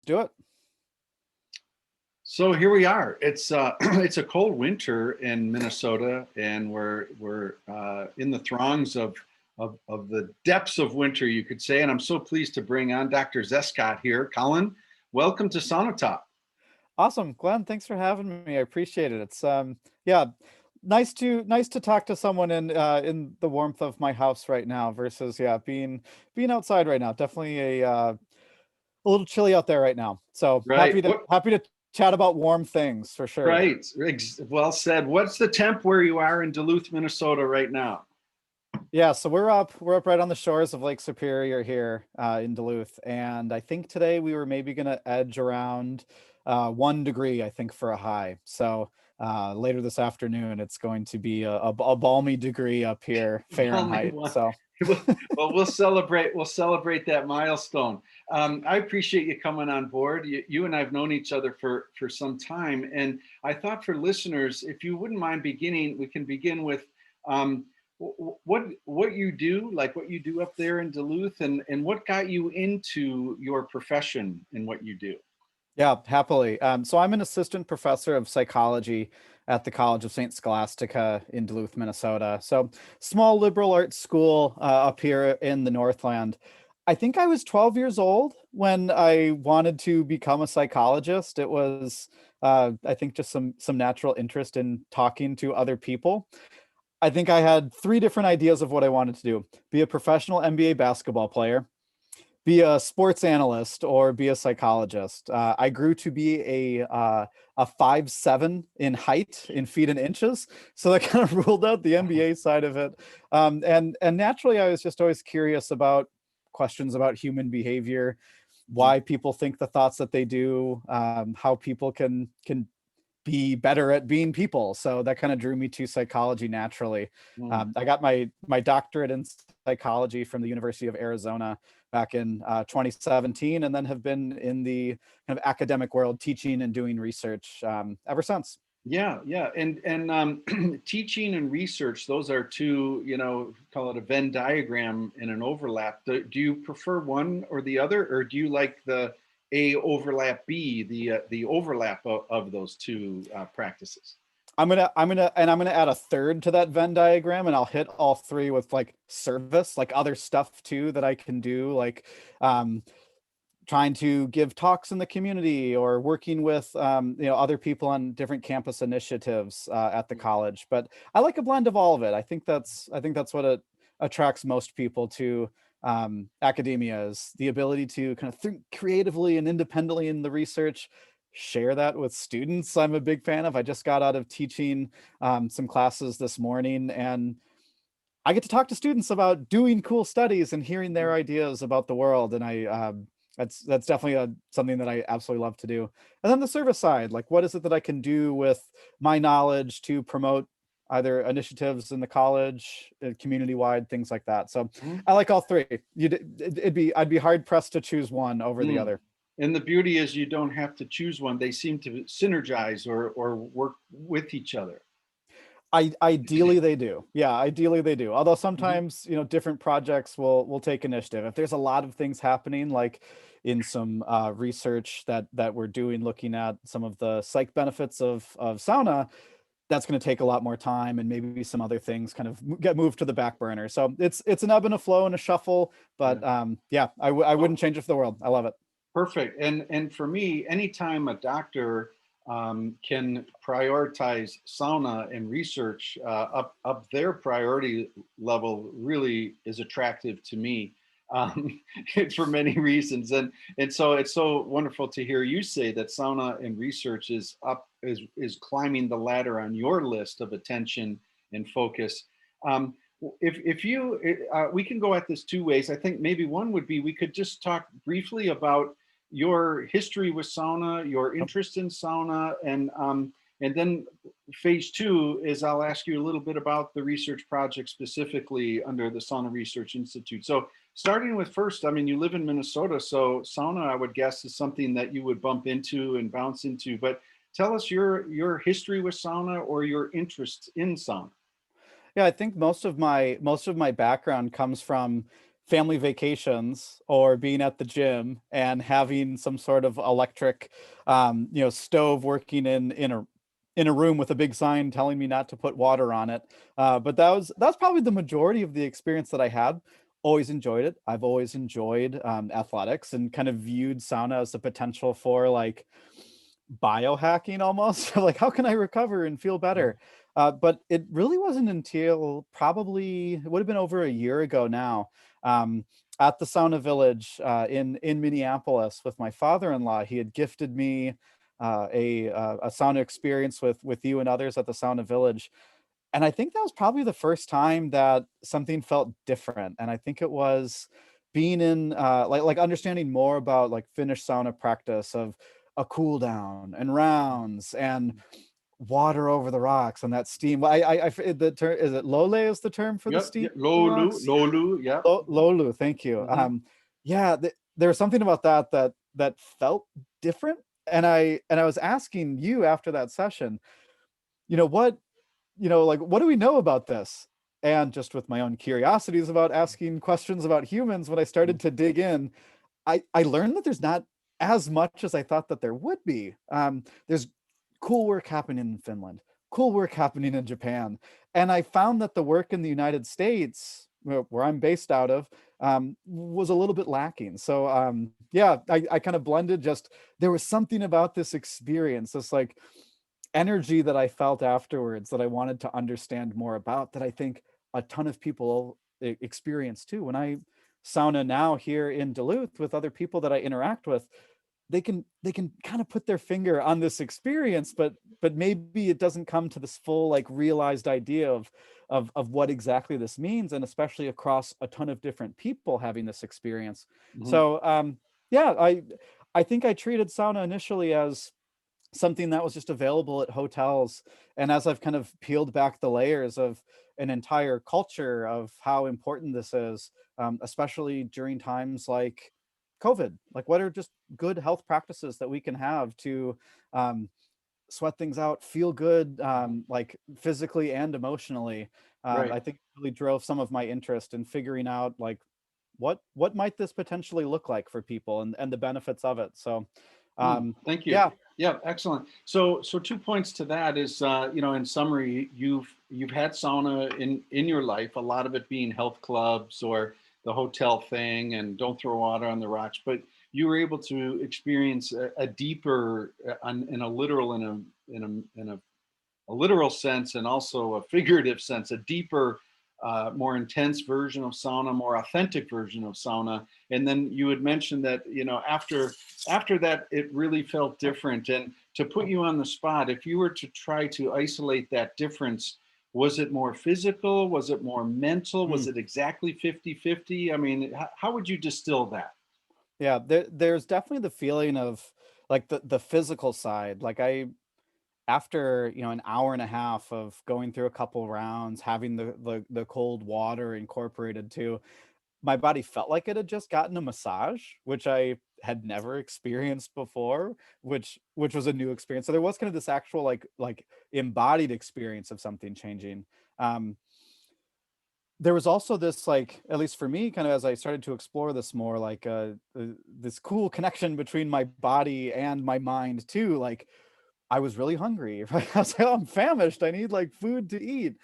do it. So here we are. It's it's a cold winter in Minnesota, and we're in the throngs of the depths of winter, you could say. And I'm so pleased to bring on Dr. Zestcott here. Colin, welcome to Sauna Talk. Awesome, Glenn. Thanks for having me. I appreciate it. It's yeah, nice to talk to someone in the warmth of my house right now versus being outside right now. Definitely a little chilly out there right now. So Right. happy to chat about warm things for sure. Right. Well said. What's the temp where you are in Duluth, Minnesota right now? Yeah, so we're up right on the shores of Lake Superior here in Duluth, and I think today we were maybe gonna edge around 1 degree, I think, for a high. So later this afternoon, it's going to be a balmy degree up here Fahrenheit. So Well, we'll celebrate. We'll celebrate that milestone. I appreciate you coming on board. You and I've known each other for some time, and I thought for listeners, if you wouldn't mind beginning, we can begin with what you do, like what you do up there in Duluth, and what got you into your profession and what you do. yeah, happily. So I'm an assistant professor of psychology at the College of St. Scholastica in Duluth, Minnesota. So small liberal arts school up here in the Northland. I think I was 12 years old when I wanted to become a psychologist. It was, I think, just some natural interest in talking to other people. I think I had three different ideas of what I wanted to do: be a professional NBA basketball player, be a sports analyst, or be a psychologist. I grew to be a 5'7" in height in feet and inches, so that kind of ruled out the NBA side of it. And naturally, I was just always curious about questions about human behavior, why people think the thoughts that they do, how people can be better at being people. So that kind of drew me to psychology naturally. I got my doctorate in psychology from the University of Arizona back in 2017, and then have been in the kind of academic world teaching and doing research ever since. Yeah, yeah, and teaching and research; those are two, call it a Venn diagram and an overlap. Do you prefer one or the other, or do you like the A overlap B, the overlap of those two practices? I'm gonna add a third to that Venn diagram, and I'll hit all three with like service, like other stuff too that I can do, like trying to give talks in the community or working with other people on different campus initiatives at the college. But I like a blend of all of it. I think that's what it attracts most people to academia, is the ability to kind of think creatively and independently in the research, share that with students. I'm a big fan of. I just got out of teaching some classes this morning, and I get to talk to students about doing cool studies and hearing their ideas about the world. And that's definitely something that I absolutely love to do. And then the service side, like what is it that I can do with my knowledge to promote either initiatives in the college, community-wide, things like that. So I like all three. I'd be hard pressed to choose one over the other. And the beauty is you don't have to choose one. They seem to synergize or work with each other. Ideally they do. Yeah, ideally they do. Although sometimes, different projects will take initiative. If there's a lot of things happening, like in some research that we're doing, looking at some of the psych benefits of sauna, that's going to take a lot more time, and maybe some other things kind of get moved to the back burner. So it's an ebb and a flow and a shuffle, but I wouldn't change it for the world. I love it. Perfect. And for me, anytime a doctor can prioritize sauna and research up their priority level really is attractive to me for many reasons. And so it's so wonderful to hear you say that sauna and research is climbing the ladder on your list of attention and focus. If you, we can go at this two ways. I think maybe one would be we could just talk briefly about your history with sauna, your interest in sauna, and then phase two is I'll ask you a little bit about the research project specifically under the Sauna Research Institute. So starting with first, I mean, you live in Minnesota, so sauna, I would guess, is something that you would bump into and bounce into. But tell us your history with sauna or your interest in sauna. Yeah, I think most of my background comes from family vacations or being at the gym and having some sort of electric, stove working in a room with a big sign telling me not to put water on it. But that's probably the majority of the experience that I had. Always enjoyed it. I've always enjoyed athletics and kind of viewed sauna as the potential for like biohacking almost. Like, how can I recover and feel better? But it really wasn't until probably, it would have been over a year ago now, um, at the Sauna Village in Minneapolis with my father-in-law. He had gifted me a sauna experience with you and others at the Sauna Village. And I think that was probably the first time that something felt different. And I think it was being in like understanding more about like Finnish sauna practice of a cool down and rounds and water over the rocks and that steam. The term, is it lole is the term for the Yep. steam Yep. in the Lolu, rocks? Lolu. Yep. Lolu, thank you. Mhm. Yeah, there was something about that felt different. And I was asking you after that session, you know what, like, what do we know about this? And just with my own curiosities about asking questions about humans, when I started to dig in, I learned that there's not as much as I thought that there would be. There's cool work happening in Finland, cool work happening in Japan, and I found that the work in the United States, where I'm based out of, was a little bit lacking. So yeah, I kind of blended. Just there was something about this experience, this like energy that I felt afterwards that I wanted to understand more about, that I think a ton of people experience too. When I sauna now here in Duluth with other people that I interact with, they can kind of put their finger on this experience, but maybe it doesn't come to this full like realized idea of what exactly this means, and especially across a ton of different people having this experience. Mhm. So yeah, I think I treated sauna initially as something that was just available at hotels. And as I've kind of peeled back the layers of an entire culture of how important this is, especially during times like COVID, like what are just good health practices that we can have to um, sweat things out, feel good, like physically and emotionally. Right. I think it really drove some of my interest in figuring out like what might this potentially look like for people, and the benefits of it. So Thank you. yeah. Yeah, excellent. So 2 points to that is, in summary, you've had sauna in your life, a lot of it being health clubs or the hotel thing, and don't throw water on the rocks. But you were able to experience a deeper, in a literal, in a literal sense and also a figurative sense, a deeper, more intense version of sauna, more authentic version of sauna. And then you had mentioned that, after that, it really felt different. And to put you on the spot, if you were to try to isolate that difference, was it more physical? Was it more mental? Was Mm. it exactly 50-50? I mean, how would you distill that? Yeah, there's definitely the feeling of like the physical side. Like after, an hour and a half of going through a couple rounds, having the cold water incorporated too, my body felt like it had just gotten a massage, which I had never experienced before, which was a new experience. So there was kind of this actual like embodied experience of something changing. Um, there was also this, like, at least for me, kind of as I started to explore this more, like this cool connection between my body and my mind too. Like I was really hungry, right? I was like, "Oh, I'm famished. I need like food to eat."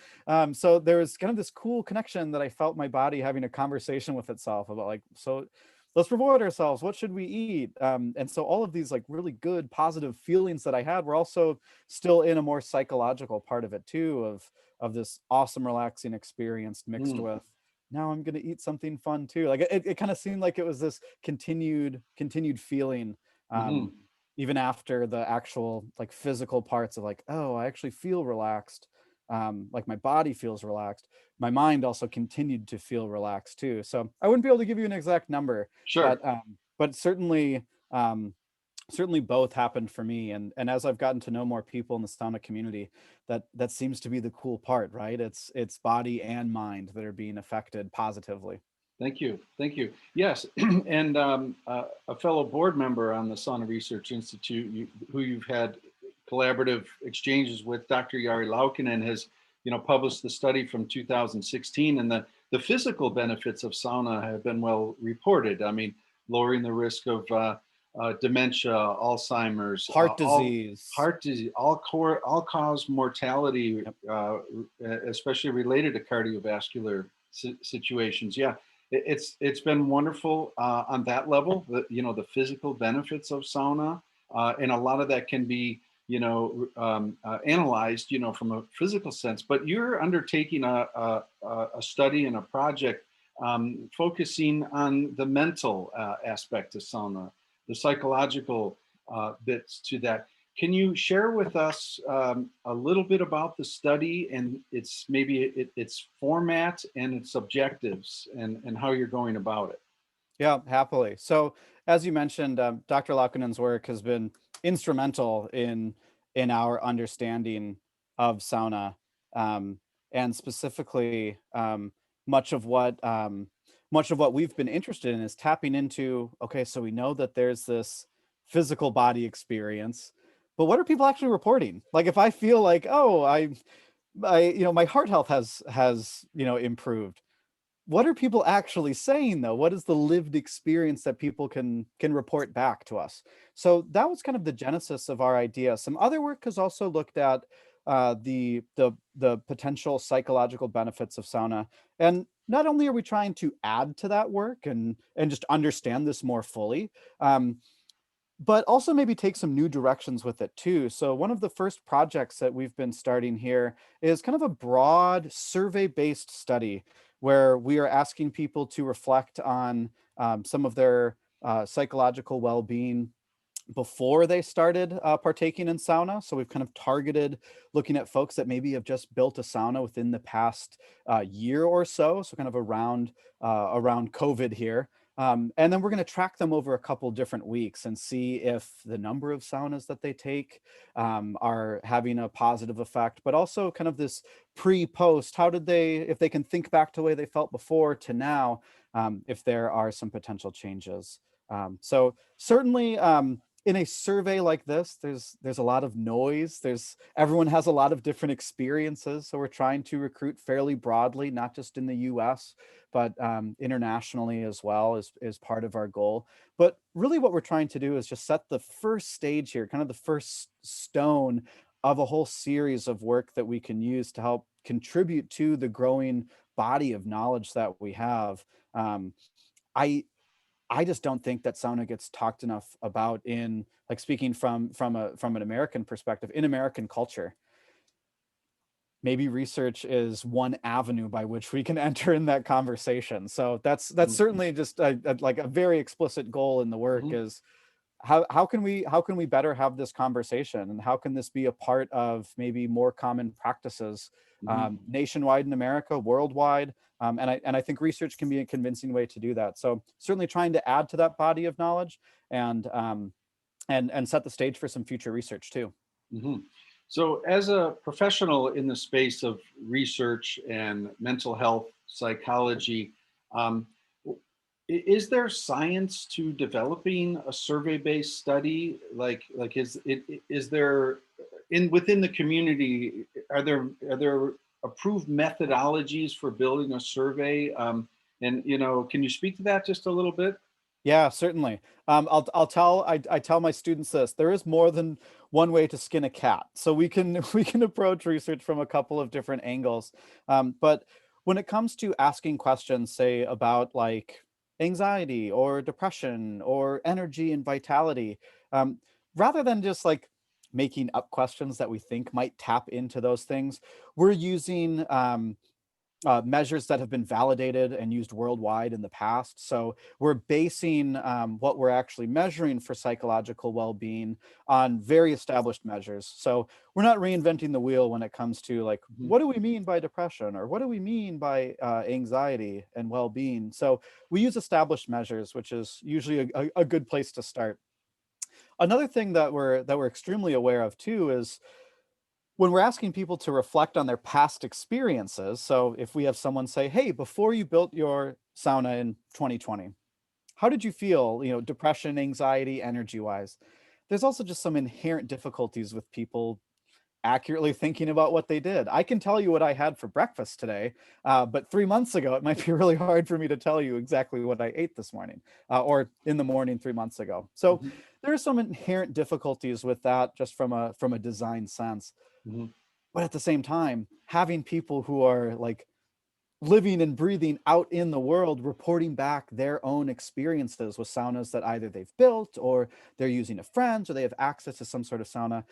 So there was kind of this cool connection that I felt my body having a conversation with itself about like, so let's reward ourselves. What should we eat? And so all of these like really good, positive feelings that I had were also still in a more psychological part of it too, of this awesome, relaxing experience mixed Mm, with now I'm gonna eat something fun too. Like it kind of seemed like it was this continued feeling. mhm, Even after the actual like physical parts of like, oh, I actually feel relaxed, like my body feels relaxed, my mind also continued to feel relaxed too. So I wouldn't be able to give you an exact number, sure. but certainly certainly both happened for me. And as I've gotten to know more people in the sauna community, that seems to be the cool part, right? It's body and mind that are being affected positively. Thank you. Thank you. Yes. And a fellow board member on the Sauna Research Institute, who you've had collaborative exchanges with, Dr. Jari Laukinen, has published the study from 2016. And the physical benefits of sauna have been well reported. I mean, lowering the risk of dementia, Alzheimer's, Heart all disease. heart disease, all cause mortality, Yep. especially related to cardiovascular situations. Yeah, it's been wonderful on that level. The physical benefits of sauna, and a lot of that can be analyzed from a physical sense. But you're undertaking a study and a project focusing on the mental aspect of sauna, the psychological bits to that. Can you share with us a little bit about the study and its format and its objectives and how you're going about it? Yeah, happily. So, as you mentioned, Dr. Laukonen's work has been instrumental in our understanding of sauna, um, and specifically, much of what much of what we've been interested in is tapping into. Okay, so we know that there's this physical body experience, but what are people actually reporting? Like, if I feel like, oh, my heart health has improved, what are people actually saying though? What is the lived experience that people can report back to us? So that was kind of the genesis of our idea. Some other work has also looked at the potential psychological benefits of sauna, and not only are we trying to add to that work and just understand this more fully, um, but also maybe take some new directions with it too. So one of the first projects that we've been starting here is kind of a broad survey-based study where we are asking people to reflect on some of their psychological well-being before they started partaking in sauna. So we've kind of targeted looking at folks that maybe have just built a sauna within the past year or so. So kind of around COVID here. And then we're going to track them over a couple different weeks and see if the number of saunas that they take are having a positive effect, but also kind of this pre-post. How did they, if they can think back to the way they felt before to now, if there are some potential changes. So certainly, in a survey like this, there's a lot of noise. Everyone has a lot of different experiences, so we're trying to recruit fairly broadly, not just in the U.S., but internationally as well is part of our goal. But really, what we're trying to do is just set the first stage here, kind of the first stone of a whole series of work that we can use to help contribute to the growing body of knowledge that we have. Um, I I just don't think that sauna gets talked enough about in, like, speaking from an American perspective, in American culture. Maybe research is one avenue by which we can enter in that conversation. So that's Mhm, certainly just like a very explicit goal in the work mhm, is how can we better have this conversation, and how can this be a part of maybe more common practices mhm, nationwide in America, worldwide, and I think research can be a convincing way to do that. So certainly trying to add to that body of knowledge and set the stage for some future research too. mhm. So, as a professional in the space of research and mental health psychology, um, is there science to developing a survey-based study? Is there in within the community? Are there approved methodologies for building a survey? And can you speak to that just a little bit? Yeah, certainly. I tell my students this: there is more than one way to skin a cat. So we can we can approach research from a couple of different angles. But when it comes to asking questions, say about like anxiety or depression or energy and vitality, um, rather than just like making up questions that we think might tap into those things, we're using measures that have been validated and used worldwide in the past. So we're basing what we're actually measuring for psychological well-being on very established measures. So we're not reinventing the wheel when it comes to like, Mhm, what do we mean by depression, or what do we mean by anxiety and well-being? So we use established measures, which is usually a good place to start. Another thing that we're extremely aware of too is when we're asking people to reflect on their past experiences. So if we have someone say, hey, before you built your sauna in 2020, how did you feel, depression, anxiety, energy wise? There's also just some inherent difficulties with people accurately thinking about what they did. I can tell you what I had for breakfast today, but 3 months ago, it might be really hard for me to tell you exactly what I ate this morning or in the morning 3 months ago. So Mhm, there are some inherent difficulties with that just from a design sense. mhm, But at the same time, having people who are like living and breathing out in the world, reporting back their own experiences with saunas that either they've built or they're using a friend or they have access to some sort of sauna,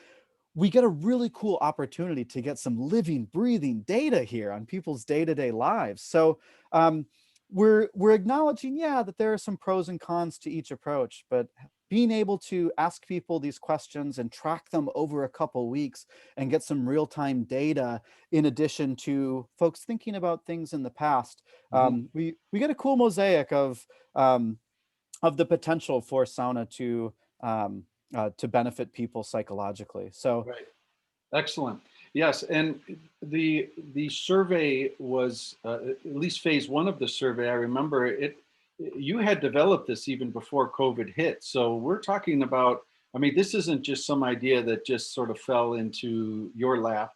we get a really cool opportunity to get some living, breathing data here on people's day-to-day lives. So um, we're acknowledging, yeah, that there are some pros and cons to each approach, but being able to ask people these questions and track them over a couple weeks and get some real-time data in addition to folks thinking about things in the past, mhm. we get a cool mosaic of the potential for sauna to benefit people psychologically. So Right. Excellent. Yes, and the survey was at least phase one of the survey. I remember it. You had developed this even before COVID hit. So we're talking about. I mean, this isn't just some idea that just sort of fell into your lap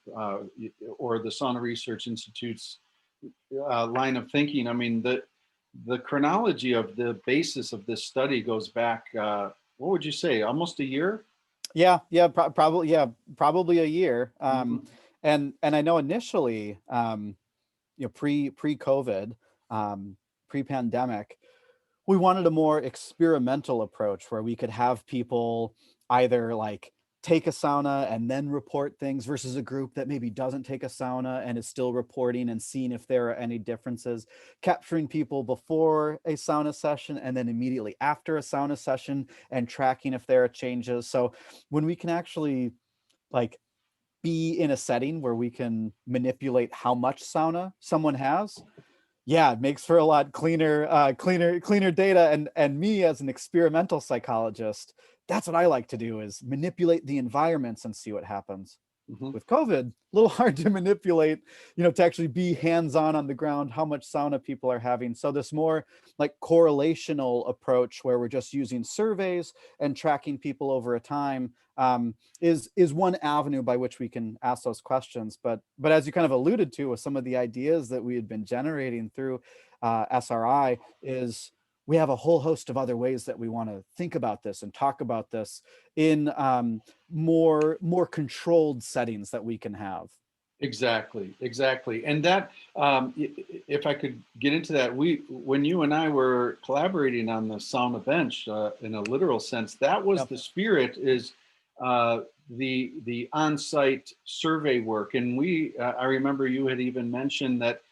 or the Sauna Research Institute's line of thinking. I mean, the chronology of the basis of this study goes back. What would you say? Almost a year. probably, probably a year. Mhm. And I know initially, pre-COVID, pre-pandemic, we wanted a more experimental approach where we could have people either like take a sauna and then report things versus a group that maybe doesn't take a sauna and is still reporting and seeing if there are any differences, capturing people before a sauna session and then immediately after a sauna session and tracking if there are changes. So when we can actually like be in a setting where we can manipulate how much sauna someone has, yeah, it makes for a lot cleaner data. And me as an experimental psychologist, that's what I like to do is manipulate the environments and see what happens. Mhm. With COVID, a little hard to manipulate, to actually be hands-on on the ground, how much sauna people are having. So this more like correlational approach where we're just using surveys and tracking people over a time is one avenue by which we can ask those questions. But as you kind of alluded to with some of the ideas that we had been generating through SRI is we have a whole host of other ways that we want to think about this and talk about this in more controlled settings that we can have. Exactly, exactly. And that, if I could get into that, when you and I were collaborating on the sauna bench, in a literal sense, that was Yep. the spirit is the on-site survey work. And I remember you had even mentioned that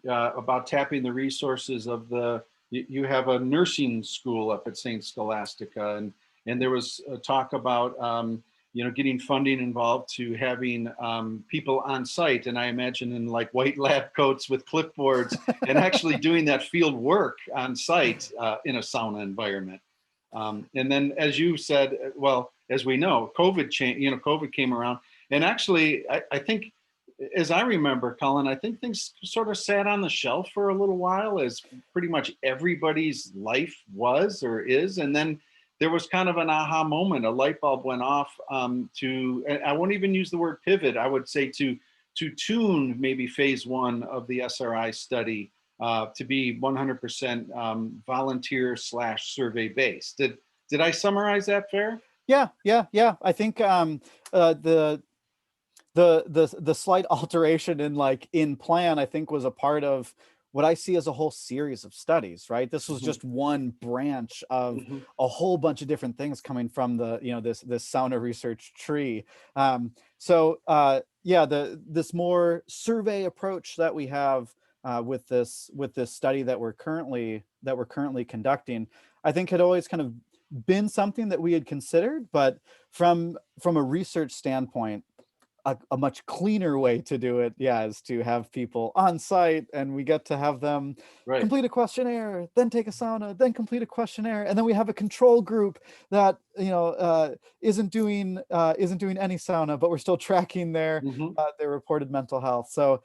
about tapping the resources of you have a nursing school up at St. Scholastica, and there was a talk about, getting funding involved to having people on site. And I imagine in like white lab coats with clipboards and actually doing that field work on site in a sauna environment. And then, as you said, well, as we know, COVID came around. And actually, I think, as I remember, Colin, I think things sort of sat on the shelf for a little while as pretty much everybody's life was or is. And then there was kind of an aha moment. A light bulb went off and I won't even use the word pivot. I would say to tune maybe phase one of the SRI study to be 100% volunteer/survey based. Did I summarize that fair? Yeah. I think the slight alteration in plan, I think, was a part of what I see as a whole series of studies, right? This was Mhm, just one branch of mhm, a whole bunch of different things coming from this sauna research tree. Yeah, this more survey approach that we have with this study that we're currently conducting, I think had always kind of been something that we had considered, but from a research standpoint, a much cleaner way to do it, yeah, is to have people on site and we get to have them right. complete a questionnaire, then take a sauna, then complete a questionnaire, and then we have a control group that isn't doing any sauna, but we're still tracking Mhm. their reported mental health. So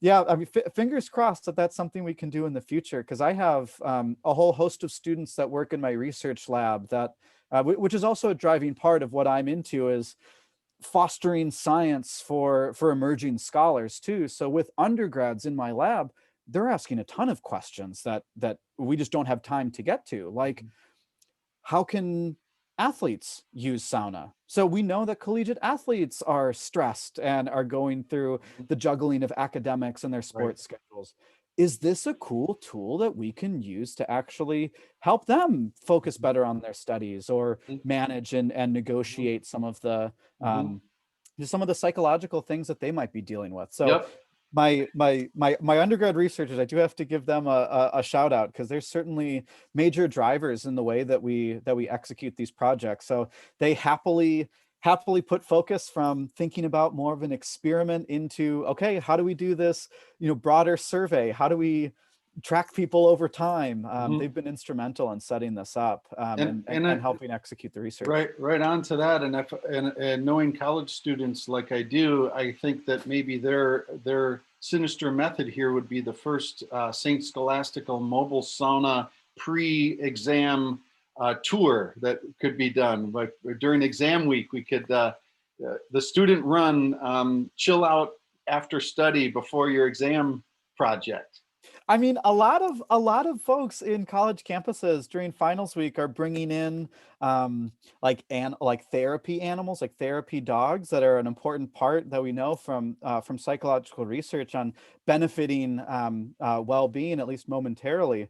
yeah, I mean, fingers crossed that that's something we can do in the future, because I have a whole host of students that work in my research lab that which is also a driving part of what I'm into is fostering science for emerging scholars too. So with undergrads in my lab, they're asking a ton of questions that we just don't have time to get to, like how can athletes use sauna? So we know that collegiate athletes are stressed and are going through the juggling of academics and their Right. sports schedules. Is this a cool tool that we can use to actually help them focus better on their studies or manage and negotiate some of the Mhm. just some of the psychological things that they might be dealing with? So Yep. my undergrad researchers, I do have to give them a shout out, because there's certainly major drivers in the way that we execute these projects. So they happily put focus from thinking about more of an experiment into, okay, how do we do this, broader survey? How do we track people over time? Mhm. They've been instrumental in setting this up, and helping execute the research. Right on to that. And and knowing college students like I do, I think that maybe their sinister method here would be the first Saint Scholastical mobile sauna pre-exam tour that could be done. Like during exam week, we could the student run chill out after study before your exam project. I mean, a lot of folks in college campuses during finals week are bringing in like therapy animals, like therapy dogs, that are an important part that we know from psychological research on benefiting well-being, at least momentarily.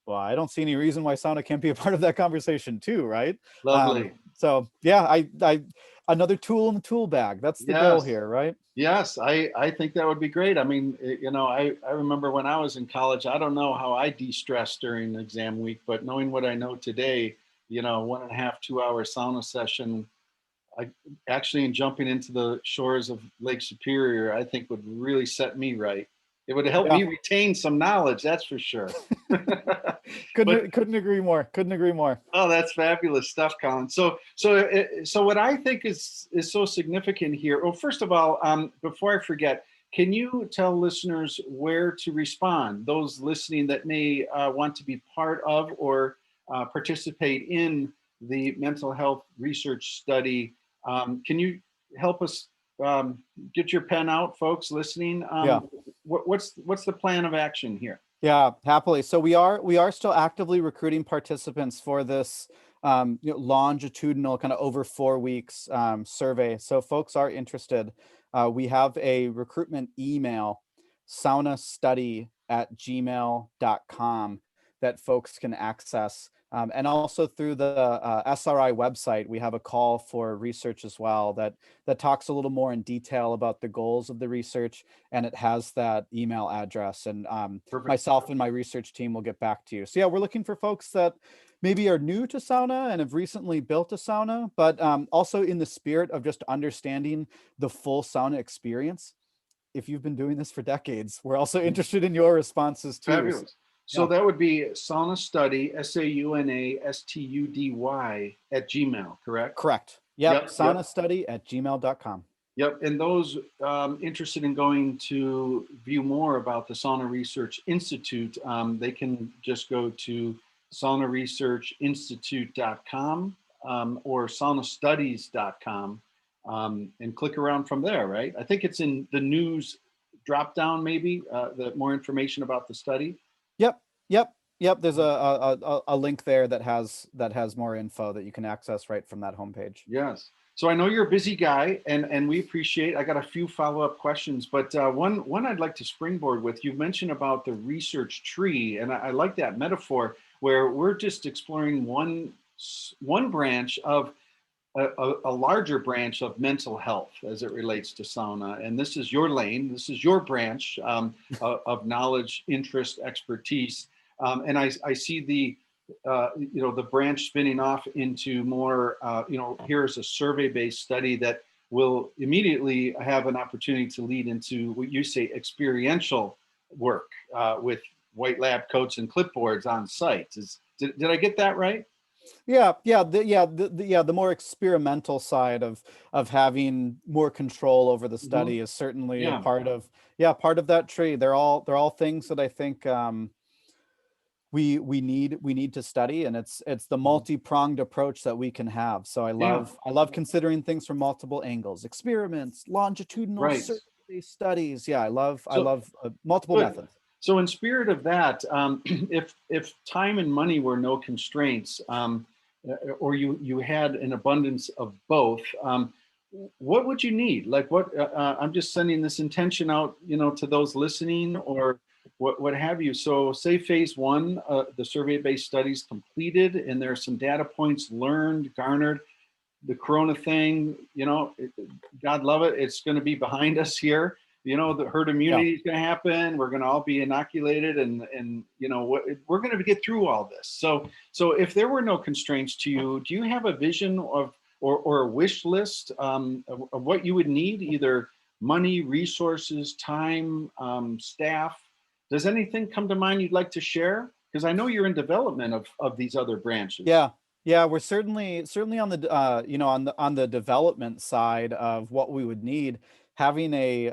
Well, I don't see any reason why sauna can't be a part of that conversation too, right? Lovely. So yeah, I another tool in the tool bag. That's the goal Yes. here, right? Yes, I think that would be great. I mean, I remember when I was in college, I don't know how I de-stressed during exam week, but knowing what I know today, 1.5, 2 hour sauna session, I actually, in jumping into the shores of Lake Superior, I think would really set me right. It would help Yeah. me retain some knowledge, that's for sure. But Couldn't agree more. Couldn't agree more. oh, that's fabulous stuff, Colin. So what I think is so significant here. Well, first of all, before I forget, can you tell listeners where to respond? Those listening that may want to be part of or participate in the mental health research study. Can you help us get your pen out, folks listening? Yeah. What's the plan of action here? Yeah, happily. So we are still actively recruiting participants for this longitudinal kind of over 4 weeks survey. So folks are interested. We have a recruitment email, saunastudy@gmail.com, that folks can access. And also through the SRI website, we have a call for research as well that talks a little more in detail about the goals of the research, and it has that email address. And Perfect. myself and my research team will get back to you. So yeah, we're looking for folks that maybe are new to sauna and have recently built a sauna, but also in the spirit of just understanding the full sauna experience. If you've been doing this for decades, we're also interested in your responses too. Fabulous. So Yeah, that would be Sauna Study, SAUNASTUDY at Gmail, correct? correct. Yep, Yep. saunastudy@gmail.com. Yep. And those interested in going to view more about the Sauna Research Institute, they can just go to saunaresearchinstitute.com or saunastudies.com and click around from there, right? I think it's in the news drop down, maybe, the more information about the study. Yep, yep. There's a link there that has more info that you can access right from that homepage. Yes. So I know you're a busy guy, and we appreciate. I got a few follow-up questions, but one I'd like to springboard with. You mentioned about the research tree, and I like that metaphor where we're just exploring one branch of a larger branch of mental health as it relates to sauna. And this is your lane. This is your branch of knowledge, interest, expertise, and I see the branch spinning off into more, here's a survey-based study that will immediately have an opportunity to lead into what you say experiential work with white lab coats and clipboards on site. Did I get that right? The more experimental side of having more control over the Mhm. study is certainly a Yeah. part of that tree. They're all things that I think we need to study, and it's the Mhm. multi-pronged approach that we can have. So Yeah, I love considering things from multiple angles, experiments, longitudinal right. survey studies. Yeah, I So love multiple good. methods. So in spirit of that, if time and money were no constraints, or you had an abundance of both, what would you need? Like what? I'm just sending this intention out, to those listening, or what have you. So say phase one, the survey-based studies completed, and there are some data points learned, garnered. The corona thing, God love it, it's going to be behind us here. The herd Yeah. immunity is going to happen, we're going to all be inoculated, and we're going to get through all this. So if there were no constraints to you, do you have a vision of, or a wish list, of what you would need, either money, resources, time, staff? Does anything come to mind you'd like to share? Because I know you're in development of these other branches. Yeah. Yeah, we're certainly on the on the development side of what we would need, having a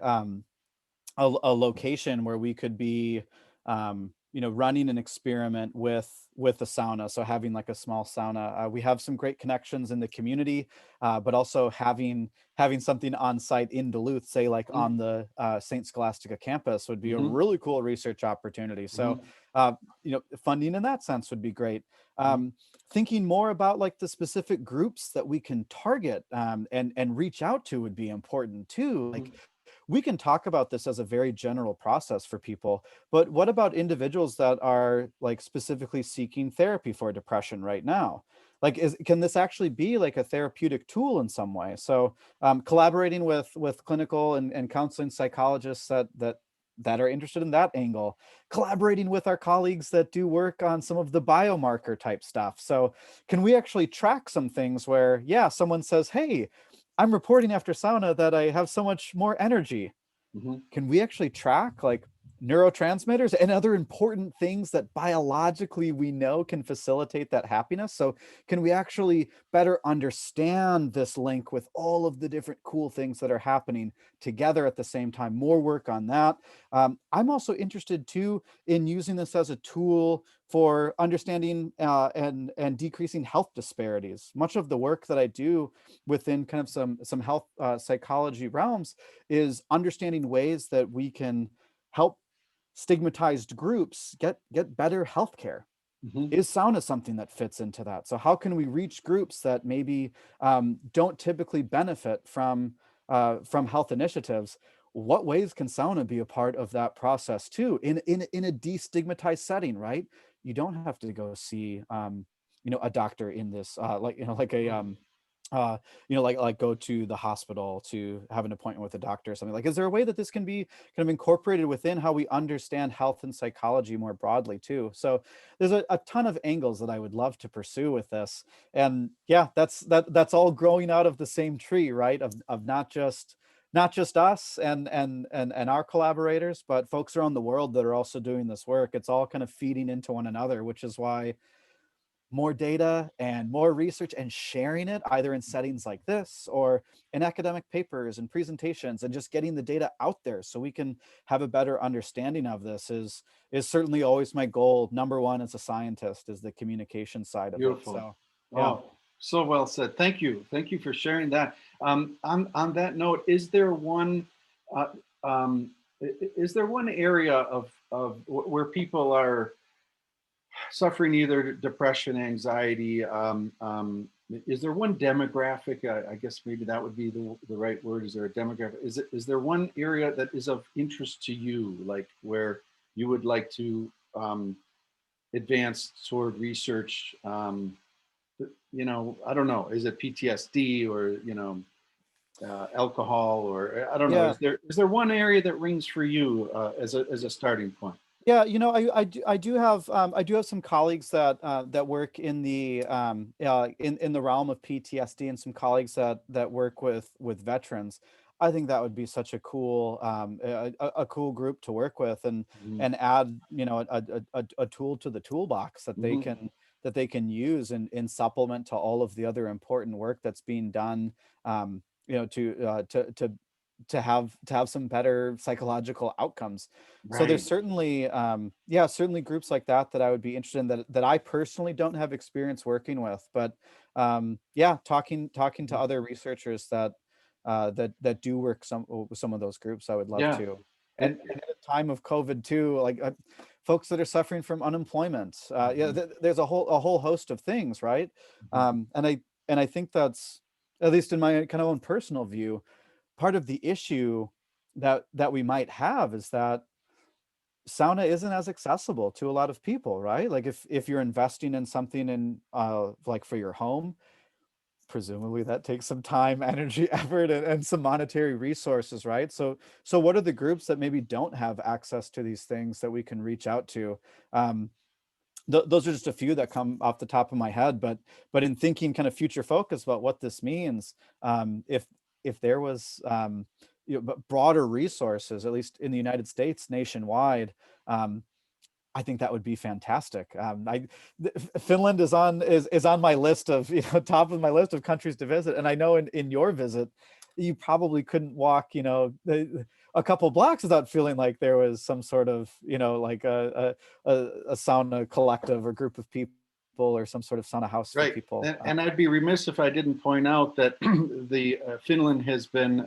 location where we could be running an experiment with the sauna. So having like a small sauna, we have some great connections in the community, but also having something on site in Duluth, say like Mhm, on the St. Scholastica campus, would be a mhm, really cool research opportunity. So mhm, funding in that sense would be great. mhm. Thinking more about like the specific groups that we can target, and reach out to, would be important too. Like, Mhm. we can talk about this as a very general process for people, but what about individuals that are like specifically seeking therapy for depression right now? Like, can this actually be like a therapeutic tool in some way? So collaborating with clinical and counseling psychologists that are interested in that angle, collaborating with our colleagues that do work on some of the biomarker type stuff. So can we actually track some things where, yeah, someone says, hey, I'm reporting after sauna that I have so much more energy. Mhm. Can we actually track like neurotransmitters and other important things that biologically we know can facilitate that happiness? So can we actually better understand this link with all of the different cool things that are happening together at the same time? More work on that. I'm also interested too in using this as a tool for understanding and decreasing health disparities. Much of the work that I do within kind of some health psychology realms is understanding ways that we can help stigmatized groups get better healthcare. Mhm. Is sauna something that fits into that? So how can we reach groups that maybe don't typically benefit from health initiatives? What ways can sauna be a part of that process too, in a destigmatized setting, right? You don't have to go see a doctor in this like a uh, like go to the hospital to have an appointment with a doctor or something. Like, is there a way that this can be kind of incorporated within how we understand health and psychology more broadly too? So there's a ton of angles that I would love to pursue with this. And yeah, that's all growing out of the same tree, right? Of not just us and our collaborators, but folks around the world that are also doing this work. It's all kind of feeding into one another, which is why more data and more research and sharing it either in settings like this or in academic papers and presentations, and just getting the data out there so we can have a better understanding of this is certainly always my goal. Number one as a scientist is the communication side of it. Beautiful. So yeah. Oh, so well said. Thank you. Thank you for sharing that. On that note, uh, um, is there one area of where people are suffering either depression, anxiety? Is there one demographic? I guess maybe that would be the right word. Is there a demographic? Is there one area that is of interest to you, like where you would like to advance toward research? I don't know. Is it PTSD, or alcohol, or I don't know. Yeah. Is there one area that rings for you as a starting point? Yeah, I do have some colleagues that work in the realm of PTSD, and some colleagues that work with veterans. I think that would be such a cool a cool group to work with, and Mhm, and add a tool to the toolbox that they mhm, can use in supplement to all of the other important work that's being done, to have some better psychological outcomes. So there's Right. certainly yeah, certainly groups like that I would be interested in, that I personally don't have experience working with, but yeah, talking to other researchers that do work with some of those groups, I would love Yeah. to. And And at a time of COVID too, like folks that are suffering from unemployment, yeah, Mhm. there's a whole host of things, right? Mhm. And I think that's, at least in my kind of own personal view, part of the issue that we might have is that sauna isn't as accessible to a lot of people, right? Like if you're investing in something in like for your home, presumably that takes some time, energy, effort, and some monetary resources, right? So what are the groups that maybe don't have access to these things that we can reach out to? Um, those are just a few that come off the top of my head, but in thinking kind of future focus about what this means, if there was broader resources, at least in the United States, nationwide, um, I think that would be fantastic. Finland is on my list of, top of my list of countries to visit, and I know in your visit, you probably couldn't walk, a couple blocks without feeling like there was some sort of, like a sauna collective or group of people, or some sort of sauna house for right. people. And I'd be remiss if I didn't point out that the Finland has been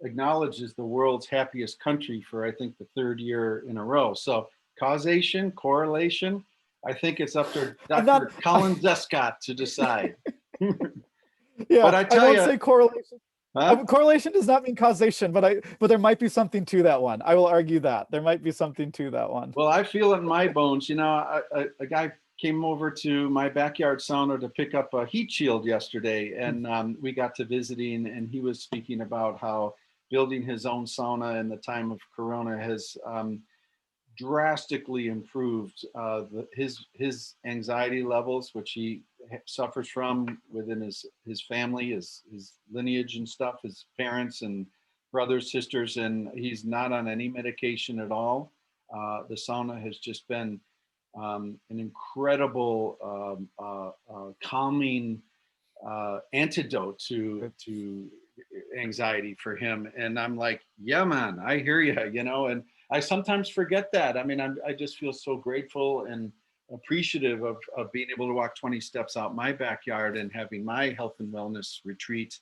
acknowledged as the world's happiest country for, I think, the third year in a row. So causation, correlation, I think it's up to I'm not, Dr. Colin Zestcott to decide. yeah, But I I tell won't you, say correlation. huh? Correlation does not mean causation, but there might be something to that one. I will argue that there might be something to that one. Well, I feel it in my bones. A guy came over to my backyard sauna to pick up a heat shield yesterday, and we got to visiting, and he was speaking about how building his own sauna in the time of Corona has drastically improved his anxiety levels, which he suffers from within his family, his lineage and stuff, his parents and brothers, sisters, and he's not on any medication at all. The sauna has just been an incredible calming antidote to anxiety for him. And I'm like, yeah, man, I hear you, and I sometimes forget that. I mean, I just feel so grateful and appreciative of being able to walk 20 steps out my backyard and having my health and wellness retreat.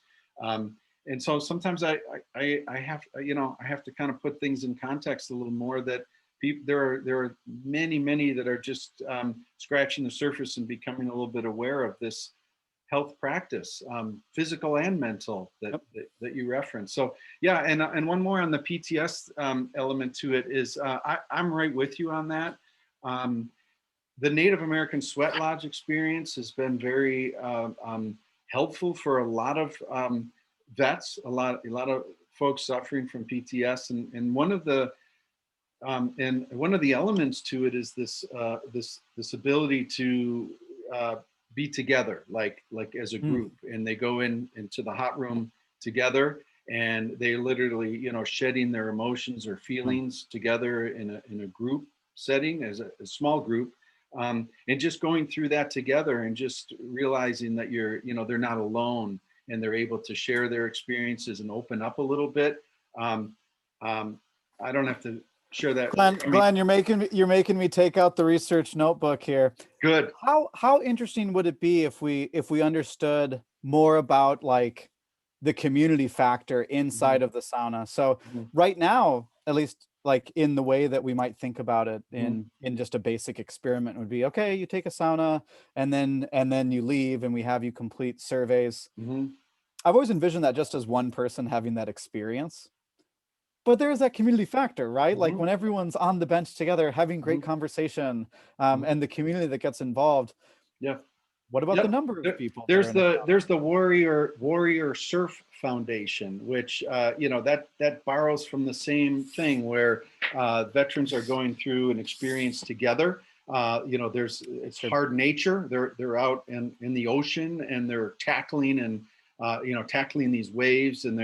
And so sometimes I have, I have to kind of put things in context a little more, that people, there are many that are just scratching the surface and becoming a little bit aware of this health practice, physical and mental, that you referenced. So yeah, and one more on the PTS element to it is I'm right with you on that. The Native American Sweat Lodge experience has been very helpful for a lot of vets, a lot of folks suffering from PTS, and one of the elements to it is this ability to be together, like as a Hmm. group, and they go into the hot room together, and they literally, shedding their emotions or Hmm. feelings together in a group setting, as a small group, and just going through that together, and just realizing that they're not alone, and they're able to share their experiences and open up a little bit. Um, I don't have to share that. I mean, Glenn, you're making me take out the research notebook here. good. How interesting would it be if we understood more about like the community factor inside Mhm, of the sauna? So mhm, right now, at least like in the way that we might think about it mhm, in just a basic experiment, would be, okay, you take a sauna and then you leave and we have you complete surveys. mhm, I've always envisioned that just as one person having that experience. But there's that community factor, right? Like mhm, when everyone's on the bench together having great mhm, conversation, mhm. and the community that gets involved. Yeah. What about the Yep. number of people that are There's in a the Warrior Surf Foundation, which that borrows from the same thing, where veterans are going through an experience together. It's sure. hard nature. They're out in the ocean, and they're tackling tackling these waves, and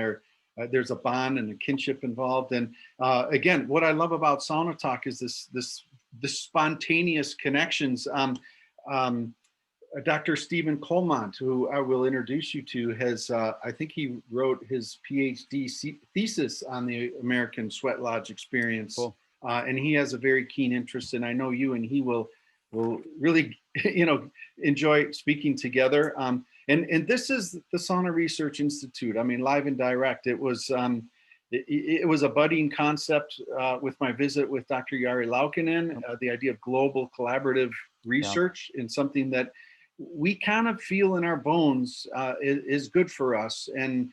there's a bond and a kinship involved. And again, what I love about Sauna Talk is this spontaneous connections. Um, Dr. Stephen Colmont, who I will introduce you to, has, I think he wrote his PhD thesis on the American sweat lodge experience. Cool. And he has a very keen interest, and I know you and he will really, enjoy speaking together. And this is the Sauna Research Institute. I mean, live and direct. It was a budding concept with my visit with Dr. Jari Laukkanen, the idea of global collaborative research in something that we kind of feel in our bones is good for us. And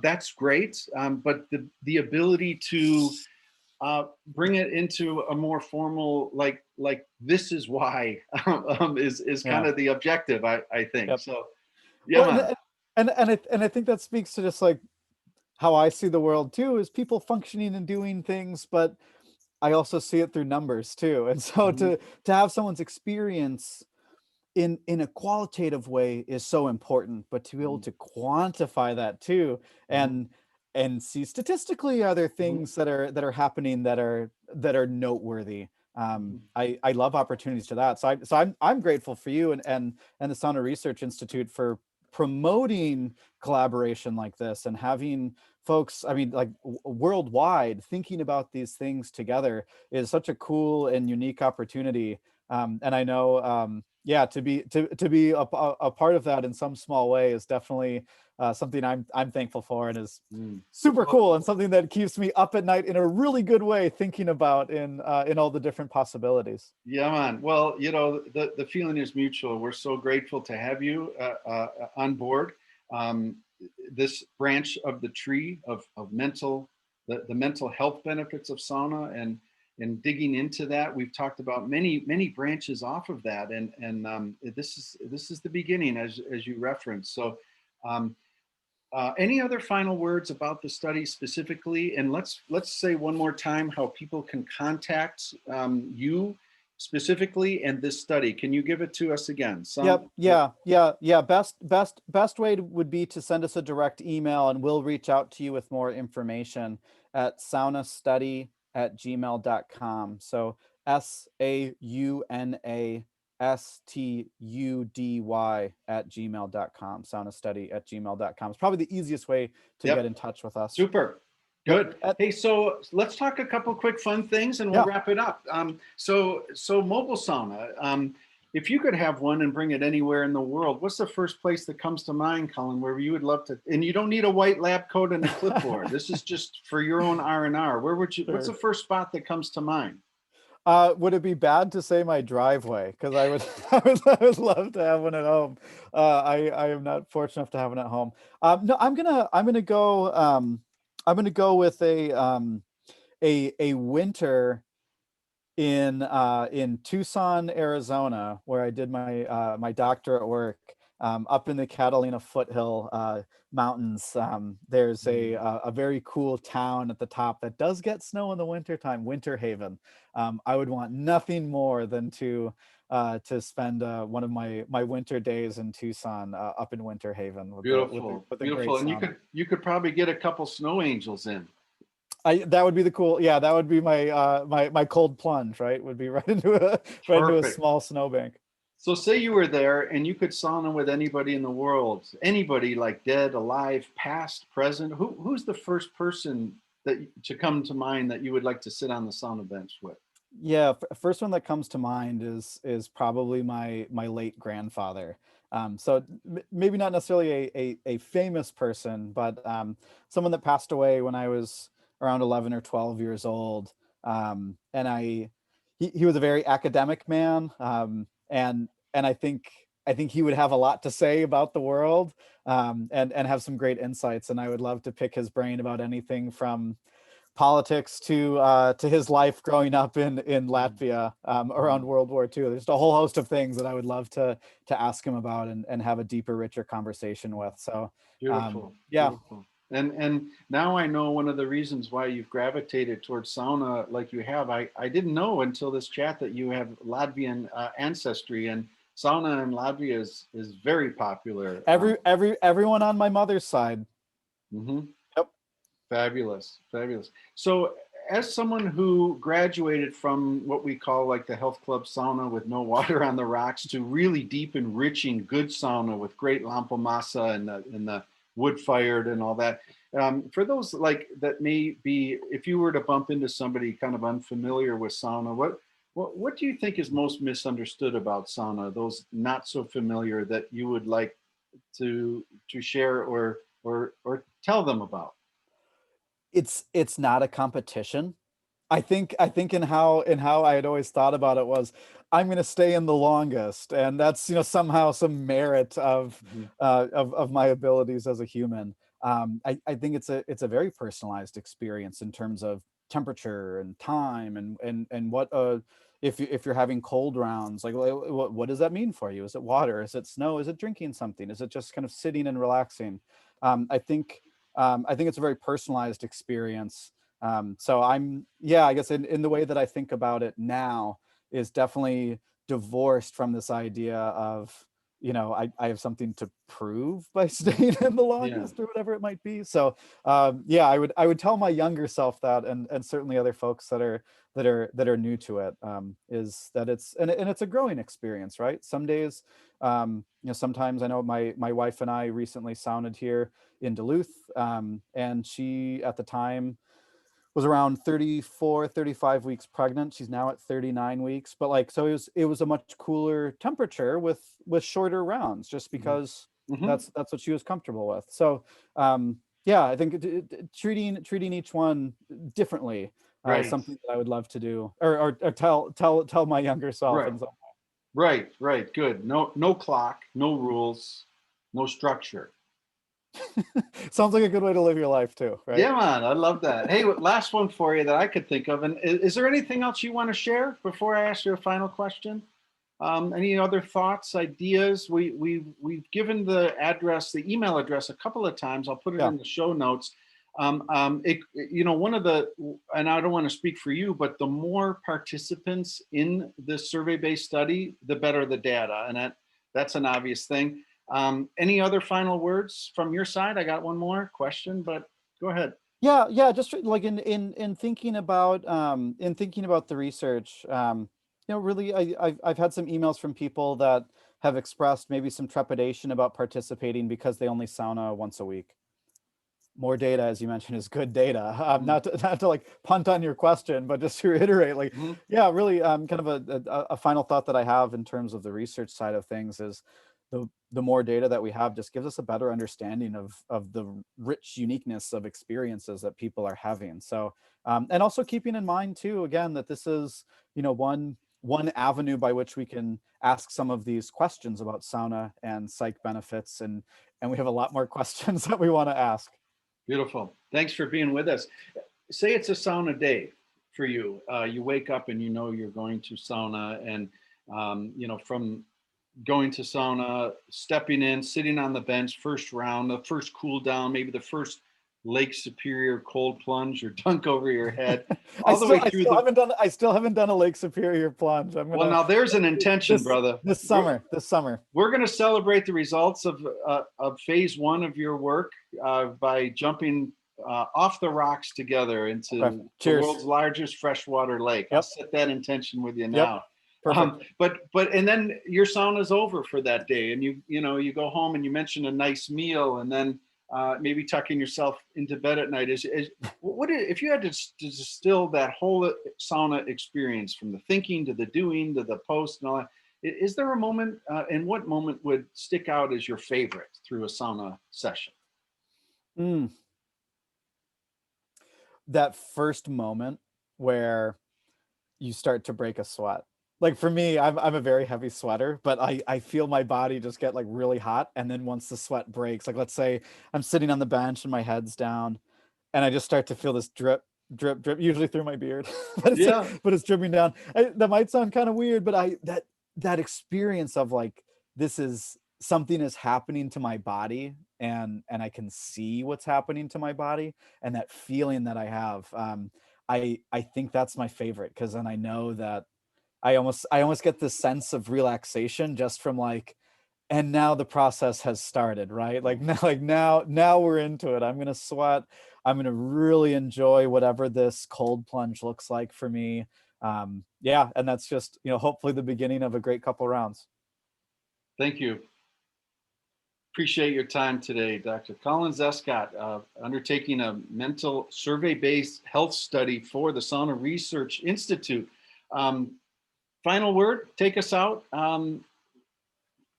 that's great. But the ability to bring it into a more formal, like this is why is kind of the objective, I think. Yep. So, yeah, Well, man. and I think that speaks to just like how I see the world too, is people functioning and doing things, but I also see it through numbers too. And so to have someone's experience in a qualitative way is so important, but to be able to quantify that too, and see statistically, are there things that are happening that are noteworthy. I love opportunities to that. So I'm grateful for you and the Sauna Research Institute for promoting collaboration like this and having folks, I mean, like worldwide, thinking about these things together is such a cool and unique opportunity. And I know, to be a part of that in some small way is definitely something I'm thankful for, and is super cool, and something that keeps me up at night in a really good way, thinking about in all the different possibilities. Yeah, man. Well, the feeling is mutual. We're so grateful to have you on board. This branch of the tree of mental, the mental health benefits of sauna, and digging into that. We've talked about many branches off of that, and this is the beginning, as you referenced. So, any other final words about the study specifically? And let's say one more time how people can contact you specifically and this study. Can you give it to us again? Yeah. Best way would be to send us a direct email, and we'll reach out to you with more information at saunastudy@gmail.com. So SaunaStudy@gmail.com. Saunastudy@gmail.com. It's probably the easiest way to get in touch with us. Super. Good. Hey, so let's talk a couple quick fun things and we'll wrap it up. So mobile sauna, if you could have one and bring it anywhere in the world, what's the first place that comes to mind, Colin, where you would love to? And you don't need a white lab coat and a clipboard. This is just for your own R&R. Where would you? Sure. What's the first spot that comes to mind? Would it be bad to say my driveway? Because I would, I would love to have one at home. I am not fortunate enough to have one at home. No, I'm gonna go with a winter in Tucson, Arizona, where I did my my doctorate work. Up in the Catalina foothill mountains, there's a very cool town at the top that does get snow in the wintertime, Winter Haven. I would want nothing more than to spend one of my winter days in Tucson, up in Winter Haven. Beautiful. And you could probably get a couple snow angels in. That would be the cool. Yeah, that would be my my cold plunge. Right, would be right into a small snowbank. So say you were there and you could sauna with anybody in the world, anybody, like dead, alive, past, present. Who's the first person to come to mind that you would like to sit on the sauna bench with? Yeah, first one that comes to mind is probably my late grandfather. So maybe not necessarily a famous person, but someone that passed away when I was around 11 or 12 years old. And he was a very academic man. And I think he would have a lot to say about the world, and have some great insights. And I would love to pick his brain about anything from politics to his life growing up in Latvia around World War II. There's a whole host of things that I would love to ask him about and have a deeper, richer conversation with. So beautiful. Yeah. Beautiful. And now I know one of the reasons why you've gravitated towards sauna like you have. I didn't know until this chat that you have Latvian ancestry, and sauna in Latvia is very popular. Everyone on my mother's side. Yep. Fabulous. So as someone who graduated from what we call like the health club sauna with no water on the rocks to really deep enriching good sauna with great lampa masa and the wood fired and all that. For those like that may be, if you were to bump into somebody kind of unfamiliar with sauna, what do you think is most misunderstood about sauna? Those not so familiar that you would like to share or tell them about? It's not a competition. I think in how I had always thought about it was I'm going to stay in the longest, and that's somehow some merit Mhm. of my abilities as a human. I think it's a very personalized experience in terms of temperature and time and what if you're having cold rounds, like what does that mean for you? Is it water? Is it snow? Is it drinking something? Is it just kind of sitting and relaxing? I think I think it's a very personalized experience. So yeah, I guess in the way that I think about it now is definitely divorced from this idea of, I have something to prove by staying in the Yeah. longest or whatever it might be. So yeah, I would tell my younger self that, and certainly other folks that are new to it, is that and it's a growing experience, right? Some days, sometimes I know my wife and I recently sounded here in Duluth, and she at the time was around 34, 35 weeks pregnant. She's now at 39 weeks. But like, so it was a much cooler temperature with shorter rounds, just Mhm. because Mhm. that's what she was comfortable with. So yeah, I think treating each one differently is Right. something that I would love to do, or tell my younger self. Right. And so Right. Right. Good. No clock, no rules, no structure. sounds like a good way to live your life too, right? Yeah, man, I love that. Hey, last one for you that I could think of. And is there anything else you want to share before I ask you a final question? Any other thoughts, ideas? We've given the address, the email address, a couple of times. I'll put it Yeah. in the show notes. One of the, and I don't want to speak for you, but the more participants in this survey-based study, the better the data, and that's an obvious thing. Any other final words from your side? I got one more question, but go ahead. Yeah, just like in thinking about the research, really, I've had some emails from people that have expressed maybe some trepidation about participating because they only sauna once a week. More data, as you mentioned, is good data. Not to like punt on your question, but just to reiterate, like, Mhm. yeah, really, kind of a final thought that I have in terms of the research side of things is the more data that we have just gives us a better understanding of the rich uniqueness of experiences that people are having. So, and also keeping in mind too, again, that this is, one avenue by which we can ask some of these questions about sauna and psych benefits, and we have a lot more questions that we want to ask. Beautiful. Thanks for being with us. Say it's a sauna day for you. You wake up and you know you're going to sauna, and from going to sauna, stepping in, sitting on the bench, first round, the first cool down, maybe the first Lake Superior cold plunge or dunk over your head, I all the still way I through still the. haven't done I still haven't done a Lake Superior plunge. I'm Well, gonna now there's an intention, this brother. this We're, summer. This summer. we're going to celebrate the results of phase one of your work by jumping off the rocks together Okay. into the Cheers. world's largest freshwater lake. I'll Yep. set that intention with you Yep. now. Perfect. But and then your sauna's over for that day, and you go home and you mention a nice meal, and then maybe tucking yourself into bed at night. If you had to distill that whole sauna experience from the thinking to the doing to the post and all that, is there a moment, and what moment would stick out as your favorite through a sauna session? Mm, that first moment where you start to break a sweat. Like for me, I'm a very heavy sweater, but I feel my body just get like really hot, and then once the sweat breaks, like let's say I'm sitting on the bench and my head's down, and I just start to feel this drip, drip, drip, usually through my beard, Yeah. but it's dripping down. That might sound kind of weird, but that experience of like this is something is happening to my body, and I can see what's happening to my body, and that feeling that I have, I think that's my favorite because then I know that I almost get this sense of relaxation just from like and now the process has started, right? Now we're into it. I'm gonna sweat. I'm gonna really enjoy whatever this cold plunge looks like for me. Yeah, and that's just, hopefully the beginning of a great couple rounds. Thank you. Appreciate your time today, Dr. Colin Zestcott, undertaking a mental survey-based health study for the Sauna Research Institute. Final word, take us out.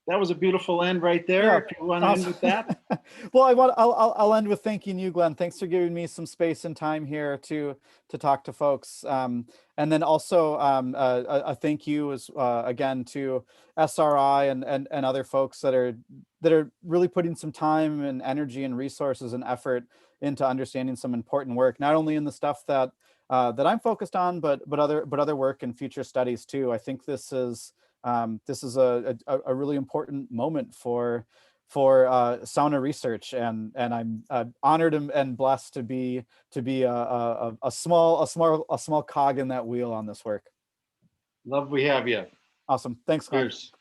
That was a beautiful end right there. Yeah, If you want to end awesome. with that. Well, I'll end with thanking you, Glenn. Thanks for giving me some space and time here to talk to folks. And then also a thank you as again to SRI and other folks that are really putting some time and energy and resources and effort into understanding some important work, not only in the stuff that I'm focused on, but other work and future studies too. I think this is a really important moment for sauna research, and I'm honored and blessed to be a small cog in that wheel on this work. Love we have you. Awesome. Thanks, Glenn. Cheers.